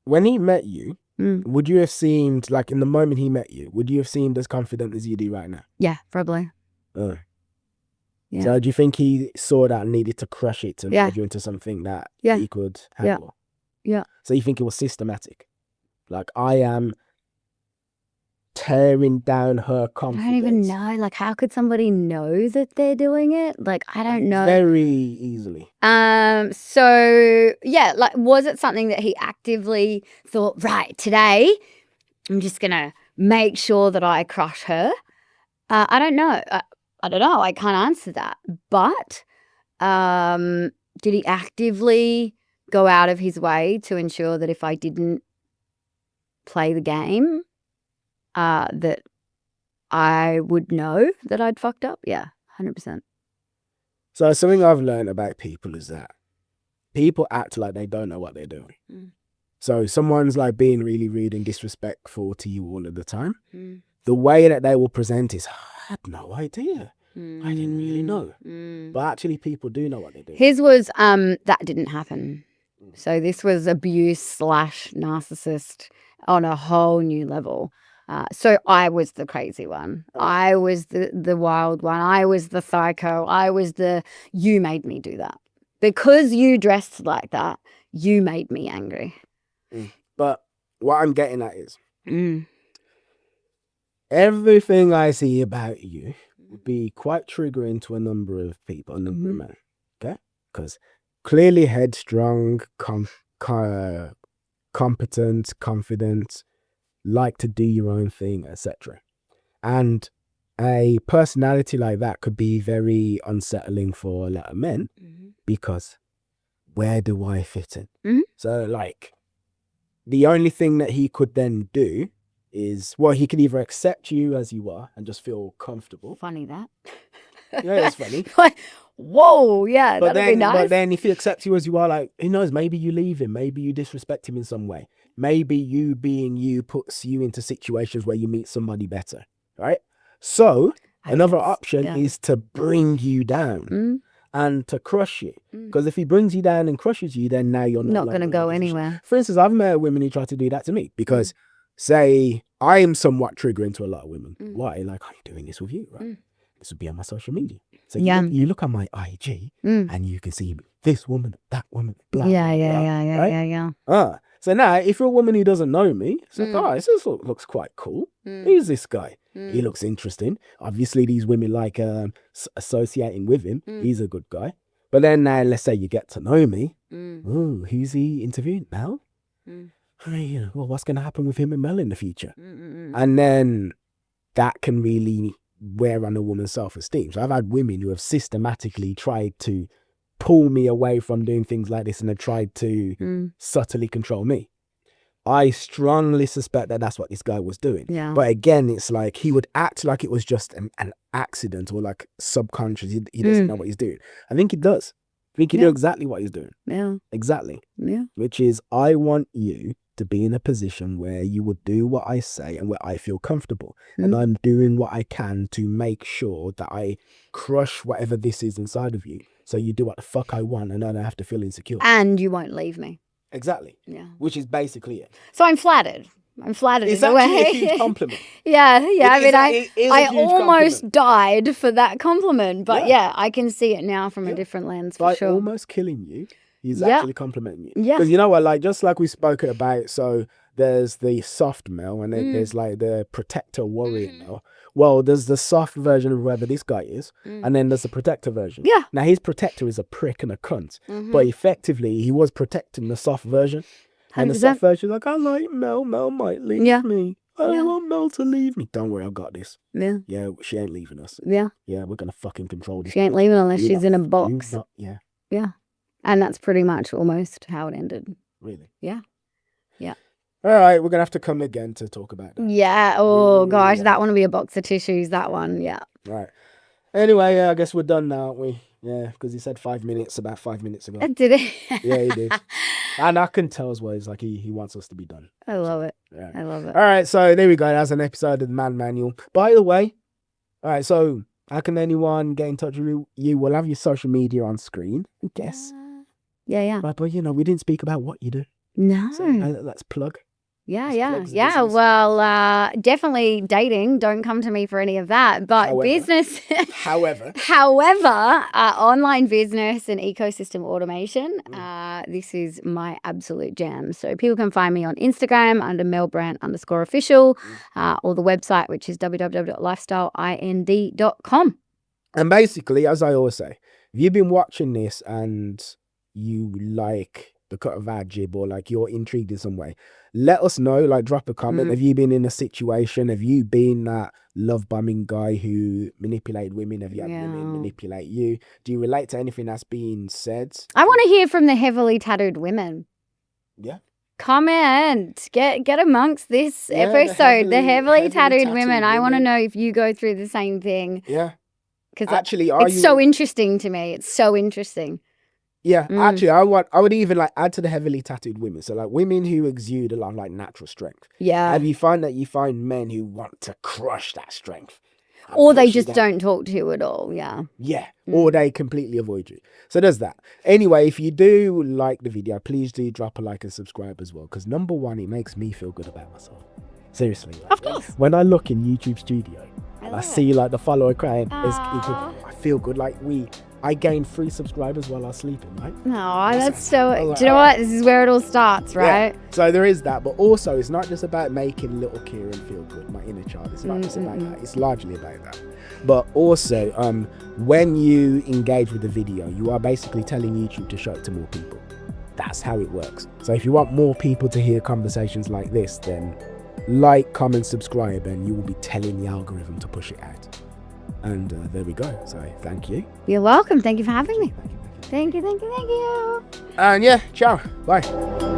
When he met you, would you have seemed, like, in the moment he met you, would you have seemed as confident as you do right now? Yeah, probably. Yeah. So do you think he saw that and needed to crush it to make you into something that he could handle? Yeah. So you think it was systematic? Like, I am tearing down her confidence. I don't even know. Like, how could somebody know that they're doing it? Like, I don't know. Very easily. So, yeah, like, was it something that he actively thought, right, today, I'm just going to make sure that I crush her? I don't know. I don't know. I can't answer that. But did he actively go out of his way to ensure that if I didn't play the game, that I would know that I'd fucked up. Yeah, 100%. So something I've learned about people is that people act like they don't know what they're doing. So someone's like being really rude and disrespectful to you all of the time. The way that they will present is, I had no idea. I didn't really know. But actually people do know what they're doing. His was, that didn't happen. So this was abuse / narcissist on a whole new level. So I was the crazy one. I was the wild one. I was the psycho. I was you made me do that. Because you dressed like that, you made me angry. But what I'm getting at is, everything I see about you would be quite triggering to a number of people, a number of men. Okay? Because clearly headstrong, competent, confident, like to do your own thing, etc. And a personality like that could be very unsettling for a lot of men because where do I fit in? So like the only thing that he could then do is, well, he could either accept you as you are and just feel comfortable. Funny that. Yeah, it's funny. Whoa, yeah, that'd be nice. But then if he accepts you as you are, like, who knows, maybe you leave him, maybe you disrespect him in some way. Maybe you being you puts you into situations where you meet somebody better, right? So another option is to bring you down and to crush you. Because if he brings you down and crushes you, then now you're not going to go anywhere. For instance, I've met women who try to do that to me because, say, I am somewhat triggering to a lot of women. Why? Like, I'm doing this with you, right? This would be on my social media. So you look on my IG and you can see this woman, that woman, blah, yeah. So now, if you're a woman who doesn't know me, it's like, oh, this looks quite cool. Who's this guy? He looks interesting. Obviously, these women like associating with him. He's a good guy. But then now, let's say you get to know me. Oh, who's he interviewing? Mel? Well, what's going to happen with him and Mel in the future? And then that can really wear on a woman's self-esteem. So I've had women who have systematically tried to pull me away from doing things like this and have tried to subtly control me. I strongly suspect that that's what this guy was doing. Yeah. But again, it's like he would act like it was just an accident or like subconscious. He doesn't know what he's doing. I think he does. I think he knows exactly what he's doing. Yeah. Exactly. Yeah. Which is, I want you to be in a position where you would do what I say and where I feel comfortable. And I'm doing what I can to make sure that I crush whatever this is inside of you. So you do what the fuck I want and I don't have to feel insecure. And you won't leave me. Exactly. Yeah. Which is basically it. So I'm flattered. It's in a way. A huge compliment. Yeah. I almost compliment. died for that compliment. But I can see it now from a different lens for sure. Almost killing you. He's actually complimenting you. Yeah. Because you know what, like, just like we spoke about, so there's the soft male and then there's like the protector warrior male. Well, there's the soft version of whoever this guy is, and then there's the protector version. Yeah. Now, his protector is a prick and a cunt, but effectively, he was protecting the soft version. 100%. And the soft version is like, I like Mel. Mel might leave me. I don't want Mel to leave me. Don't worry, I've got this. Yeah. Yeah, she ain't leaving us. Yeah. Yeah, we're going to fucking control this. She ain't leaving unless she's in a box. Yeah. Yeah. And that's pretty much almost how it ended. Really? Yeah. Yeah. All right, we're going to have to come again to talk about that. Yeah. Oh, gosh, that one will be a box of tissues, that one. Yeah. All right. Anyway, I guess we're done now, aren't we? Yeah, because he said 5 minutes about 5 minutes ago. Did he? Yeah, he did. And I can tell as well, it's like he wants us to be done. I love it. Yeah. I love it. All right, so there we go. That's an episode of the Man Manual. By the way, all right, so how can anyone get in touch with you? We'll have your social media on screen, I guess. Yeah. Right, but, we didn't speak about what you do. No. So let's plug. Yeah. Well, definitely dating. Don't come to me for any of that. But business. However, online business and ecosystem automation. This is my absolute jam. So people can find me on Instagram under melbrand_official, or the website, which is www.lifestyleind.com. And basically, as I always say, if you've been watching this and you like the cut of our jib, or like you're intrigued in some way, let us know. Like, drop a comment. Have you been in a situation? Have you been that love bombing guy who manipulated women? Have you had women manipulate you? Do you relate to anything that's being said? I want to hear from the heavily tattooed women. Yeah. Comment. Get amongst this episode. The heavily tattooed women. I want to know if you go through the same thing. Yeah. Because actually, it's so interesting to me. It's so interesting. Yeah, actually, I would even like add to the heavily tattooed women. So like women who exude a lot of like natural strength. Yeah. And you find men who want to crush that strength. Or they just don't talk to you at all. Yeah. Yeah. Or they completely avoid you. So there's that. Anyway, if you do like the video, please do drop a like and subscribe as well. Because number one, it makes me feel good about myself. Seriously. Like, of course. When I look in YouTube Studio, I see like the follower crying, I feel good. Like I gained 3 subscribers while I was sleeping, right? No, that's so... Like, do you know what? This is where it all starts, right? Yeah. So there is that. But also, it's not just about making little Kieran feel good, my inner child. It's not just about that. It's largely about that. But also, when you engage with the video, you are basically telling YouTube to show it to more people. That's how it works. So if you want more people to hear conversations like this, then like, comment, subscribe, and you will be telling the algorithm to push it out. And there we go. So thank you. You're welcome. Thank you for having me. Thank you. And yeah, ciao. Bye.